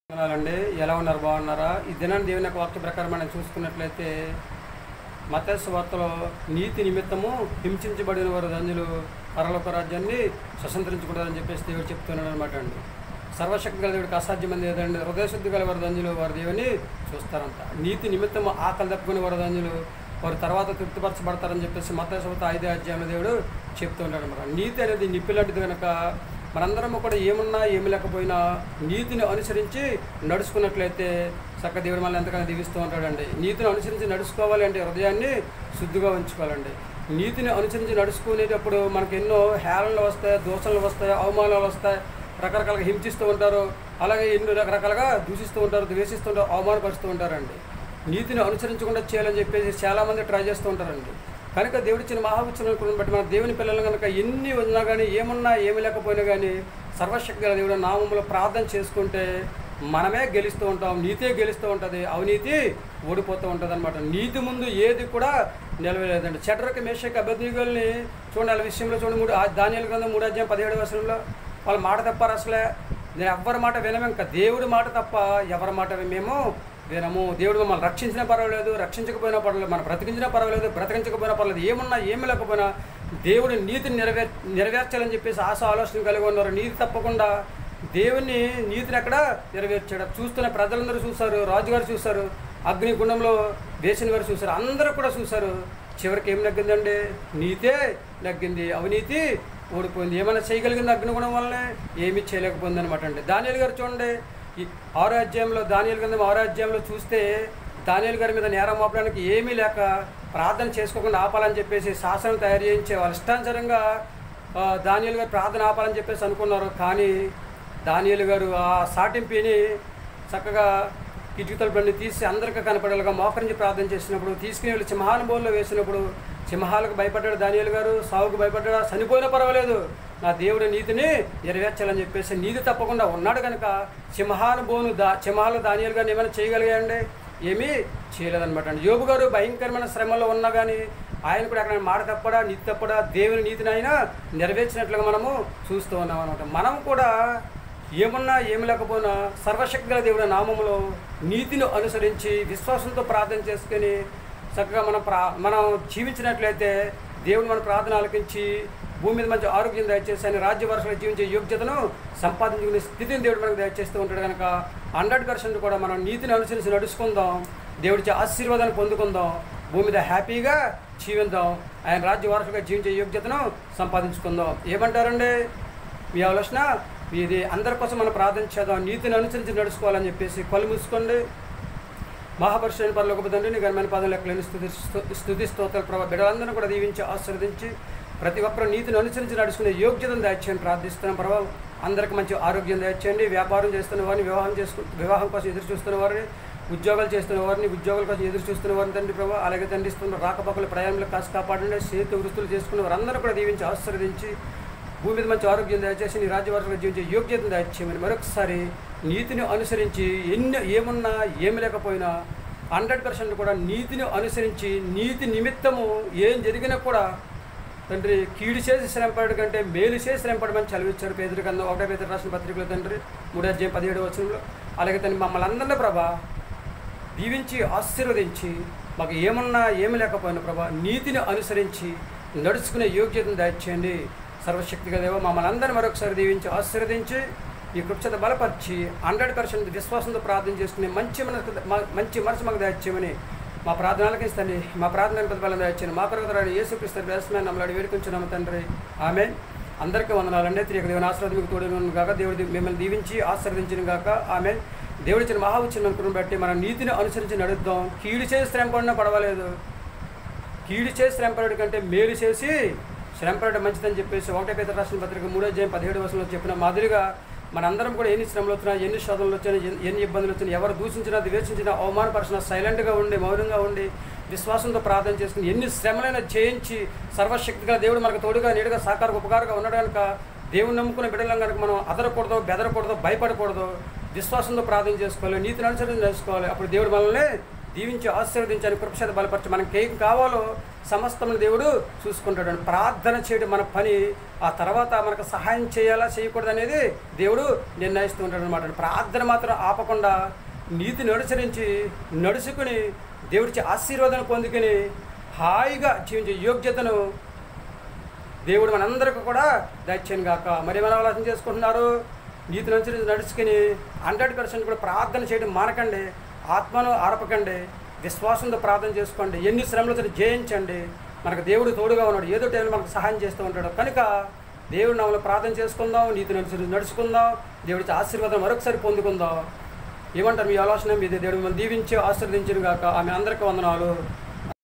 అండి ఎలా ఉన్నారు బాగున్నారా? ఈ దినాన్ని దేవుని యొక్క వాక్య ప్రకారం మనం చూసుకున్నట్లయితే మత్తయి సువార్తలో నీతి నిమిత్తము హింసించబడిన వారు ధన్యులు పరలోక రాజ్యాన్ని స్వతంత్రించుకుంటారని చెప్పేసి దేవుడు చెప్తున్నాడు అనమాట అండి. సర్వశక్తి గల దేవుడికి అసాధ్యమైంది ఏదండి? హృదయశుద్ధి గల వారు ధన్యులు వారు దేవుని చూస్తారంట. నీతి నిమిత్తము ఆకలి తప్పుకునే వారు ధన్యులు వారు తర్వాత తృప్తిపరచబడతారని చెప్పేసి మత్తయి సువార్త 5వ అధ్యాయంలో దేవుడు చెప్తూ ఉంటాడు అనమాట. నీతి అనేది నిప్పి లాంటిది కనుక మనందరము కూడా ఏమున్నా ఏమి లేకపోయినా నీతిని అనుసరించి నడుచుకున్నట్లయితే చక్క దేవుడు మనల్ని ఎంతగానో దీవిస్తూ ఉంటాడండి. నీతిని అనుసరించి నడుచుకోవాలి అంటే హృదయాన్ని శుద్ధిగా ఉంచుకోవాలండి. నీతిని అనుసరించి నడుచుకునేటప్పుడు మనకు ఎన్నో హేళనలు వస్తాయి, దోషణలు వస్తాయి, అవమానాలు వస్తాయి, రకరకాలుగా హింసిస్తూ ఉంటారు, అలాగే ఎన్నో రకరకాలుగా దూషిస్తూ ఉంటారు, ద్వేషిస్తూ ఉంటారు, అవమానపరుస్తూ ఉంటారండి. నీతిని అనుసరించకుండా చేయాలని చెప్పేసి చాలామంది ట్రై చేస్తూ ఉంటారండి. కనుక దేవుడిచ్చిన మహావచనం బట్టి మన దేవుని పిల్లలు కనుక ఎన్ని ఉన్నా కానీ ఏమున్నా ఏమి లేకపోయినా కానీ సర్వశక్తి గల దేవుడు నామములో ప్రార్థన చేసుకుంటే మనమే గెలుస్తూ ఉంటాం, నీతే గెలుస్తూ ఉంటుంది, అవినీతి ఓడిపోతూ ఉంటుంది అనమాట. నీతి ముందు ఏది కూడా నిలవలేదండి. షడ్రకు మేషకు అబేద్నెగోల్ని చూడండి, వాళ్ళ విషయంలో చూడండి, దానియేలు గ్రంథం 3వ అధ్యాయం 17వ వచనంలో వాళ్ళ మాట తప్పారు. అసలే నేను ఎవరి మాట వినము, ఇంకా దేవుడి మాట తప్ప ఎవరి మాట మేము వినము. దేవుడు మమ్మల్ని రక్షించినా పర్వాలేదు, రక్షించకపోయినా పర్వాలేదు, మనం బ్రతికించినా పర్వాలేదు, బ్రతికించకపోయినా పర్వాలేదు, ఏమున్నా ఏమి లేకపోయినా దేవుడి నీతిని నెరవేర్చాలని చెప్పేసి ఆలోచన కలిగి ఉన్నారు. నీతి తప్పకుండా దేవుని నీతిని ఎక్కడ నెరవేర్చాడు. చూస్తున్న ప్రజలందరూ చూశారు, రాజుగారు చూశారు, అగ్నిగుండంలో వేసిన వారు చూశారు, అందరూ కూడా చూశారు. చివరికి ఏం నగ్గిందండి? నీతే నగ్గింది, అవినీతి ఓడిపోయింది. ఏమైనా చేయగలిగింది అగ్నిగుణం వల్లనే? ఏమీ చేయలేకపోయింది అనమాట అండి. దానియేలు గారు చూడండి, ఈ 6వ అధ్యాయంలో దానియేలు గ్రంథం 6వ అధ్యాయంలో చూస్తే దానియేలు గారి మీద నేరం మోపడానికి ఏమీ లేక ప్రార్థన చేసుకోకుండా ఆపాలని చెప్పేసి శాసనం తయారు చేయించే వాళ్ళ ఇష్టానుసారంగా దానియేలు గారు ప్రార్థన ఆపాలని చెప్పేసి అనుకున్నారు. కానీ దానియేలు గారు ఆ సాటింపిని చక్కగా కిటికీ తలుపులన్నీ తీసి అందరికీ కనపడేలాగా మోకరించి ప్రార్థన చేసినప్పుడు, తీసుకుని వెళ్ళి సింహానుభవంలో వేసినప్పుడు సింహాలకు భయపడ్డాడు దానియేలు గారు, సావుకు భయపడ్డాడు. చనిపోయినా పర్వాలేదు, నా దేవుడి నీతిని నెరవేర్చాలని చెప్పేసి నీతి తప్పకుండా ఉన్నాడు కనుక సింహాలు దానియేలు గారిని ఏమైనా చేయగలిగాయండి? ఏమీ చేయలేదన్నమాట అండి. యోబు గారు భయంకరమైన శ్రమలో ఉన్నా కానీ ఆయన కూడా అక్కడ మాట తప్పడా, నీతి తప్పడా, దేవుని నీతిని ఆయన నెరవేర్చినట్లుగా మనము చూస్తూ ఉన్నాం అనమాట. మనం కూడా ఏమున్నా ఏమి లేకపోయినా సర్వశక్తి గల దేవుడి నామములో నీతిని అనుసరించి విశ్వాసంతో ప్రార్థన చేసుకొని చక్కగా మనం జీవించినట్లయితే దేవుడు మన ప్రార్థన ఆలకించి భూమి మీద మంచి ఆరోగ్యం దయచేసి ఆయన రాజ్య వరుసలో జీవించే యోగ్యతను సంపాదించుకునే స్థితిని దేవుడు మనకు దయచేస్తూ ఉంటాడు కనుక 100% కూడా మనం నీతిని అనుసరించి నడుచుకుందాం, దేవుడి ఆశీర్వాదాన్ని పొందుకుందాం, భూమి మీద హ్యాపీగా జీవిద్దాం, ఆయన రాజ్య వారసుగా జీవించే యోగ్యతను సంపాదించుకుందాం. ఏమంటారండి? మీ ఆలోచన ఇది. అందరి కోసం మనం ప్రార్థన చేద్దాం, నీతిని అనుసరించి నడుచుకోవాలని చెప్పేసి. కళ్ళు మూసుకోండి. మహాపరిశుద్ధుడైన పరలోకపు తండ్రి, నీ ఘనమైన పాదముల లెక్కలేని స్తుతి స్తోత్రాలు ప్రభావ బిడ్డలందరినీ కూడా దీవించి ఆశీర్వదించి ప్రతి ఒక్కరు నీతిని అనుసరించి నడుచుకునే యోగ్యతను దయచేయండి ప్రార్థిస్తున్నాం ప్రభావ. అందరికి మంచి ఆరోగ్యం దయచేయండి. వ్యాపారం చేస్తున్న వారిని, వివాహం కోసం ఎదురు చూస్తున్న వారిని, ఉద్యోగాలు చేస్తున్న వారిని, ఉద్యోగాల కోసం ఎదురు చూస్తున్న వారిని తండ్రి ప్రభావ, అలాగే తండ్రి ఇస్తున్న రాకపోకల ప్రయాణంలో కాసి కాపాడండి. చేతి వృత్తులు చేసుకున్న వారందరూ కూడా దీవించి ఆశీర్వదించి భూమి మీద మంచి ఆరోగ్యం దయచేసి నీ రాజ్యవర్గంలో జీవించే యోగ్యతను దయచేయమని మరొకసారి నీతిని అనుసరించి ఏమున్నా ఏమి లేకపోయినా 100% కూడా నీతిని అనుసరించి నీతి నిమిత్తము ఏం జరిగినా కూడా తండ్రి కీడు చేసి శ్రమపడడం కంటే మేలు చేసి శ్రమపడమని చదివించారు పేదరి కన్నా 1 పేదరి రాసిన పత్రికలో తండ్రి 3వ అధ్యాయం 17వ వచనంలో. అలాగే తండ్రి మమ్మల్ని అందరినీ ప్రభా దీవించి ఆశీర్వదించి మాకు ఏమున్నా ఏమి లేకపోయినా ప్రభా నీతిని అనుసరించి నడుచుకునే యోగ్యతను దయచేయండి. సర్వశక్తిగా దేవ మమ్మల్ని అందరినీ మరొకసారి దీవించి ఆశీర్వదించి ఈ కృపచేత బలపరిచి 100% విశ్వాసంతో ప్రార్థన చేసుకునే మంచి మనసు మాకు దయచేయమని మా ప్రార్థనలకి ఇస్తాను. మా ప్రార్థన ప్రతిఫలం దయచేయండి. మా కొరకు యేసుక్రీస్తు వేసమైన నమ్మలాడి వేడుకుంటున్నాము తండ్రి. ఆమేన్. అందరికీ వందనాలండి. తిరిగి దేవుని ఆశీర్వాదం మీకు తోడును గాక. దేవుడి మిమ్మల్ని దీవించి ఆశీర్వదించిన గాక. ఆమేన్. దేవుడిచ్చిన మహావచనం బట్టి మనం నీతిని అనుసరించి నడుద్దాం. కీడు చేసి శ్రమపడినా పర్వాలేదు, కీడు చేసి శ్రమపడడం కంటే మేలు చేసి శ్రమపడడం మంచిదని చెప్పేసి 1 పేదరి రాసిన పత్రిక 3వ అధ్యాయం 17వ వచనంలో చెప్పిన మాదిరిగా మనందరం కూడా ఎన్ని శ్రమలు వచ్చినా, ఎన్ని శోధనలు వచ్చినా, ఎన్ని ఇబ్బందులు వచ్చినా, ఎవరు దూషించినా, ద్వేషించినా, అవమానపరిచినా సైలెంట్గా ఉండి మౌనంగా ఉండి విశ్వాసంతో ప్రార్థన చేసుకుని ఎన్ని శ్రమలైనా జయించి సర్వశక్తిగా దేవుడు మనకు తోడుగా నీడుగా సాకార ఉపకారంగా ఉన్నాడు కనుక దేవుని నమ్ముకున్న బిడ్డలం కనుక మనం అదరకూడదు, బెదరకూడదు, భయపడకూడదు, విశ్వాసంతో ప్రార్థన చేసుకోవాలి, నీతిని అనుసరించి చేసుకోవాలి. అప్పుడు దేవుడు మనల్ని దీవించి ఆశీర్వదించని కృపచేత బలపరచి మనకి ఏం కావాలో సమస్తమైన దేవుడు చూసుకుంటాడు. ప్రార్థన చేయడం మన పని. ఆ తర్వాత మనకు సహాయం చేయాలా చేయకూడదు అనేది దేవుడు నిర్ణయిస్తూ ఉంటాడు అనమాట. ప్రార్థన మాత్రం ఆపకుండా నీతిని అనుసరించి నడుచుకుని దేవుడికి ఆశీర్వాదం పొందుకుని హాయిగా జీవించే యోగ్యతను దేవుడు మనందరికీ కూడా దయచేయను గాక. మరి మనం ఆలోచన చేసుకుంటున్నారు, నీతిని అనుసరించి నడుచుకుని 100% కూడా ప్రార్థన చేయడం మానకండి. ఆత్మను ఆరపకండి, విశ్వాసంతో ప్రార్థన చేసుకోండి. ఎన్ని శ్రమలతో జయించండి. మనకు దేవుడు తోడుగా ఉన్నాడు, ఏదో టైంలో మనకు సహాయం చేస్తూ ఉంటాడు. కనుక దేవుడు నామలో ప్రార్థన చేసుకుందాం, నీతిని అనుసరించి నడుచుకుందాం, దేవుడికి ఆశీర్వాదం మరొకసారి పొందుకుందాం. ఏమంటారు? మీ ఆలోచన మీదే. దేవుడు మనం దీవించి ఆశీర్వదించును గాక. ఆమె అందరికీ వందనాలు.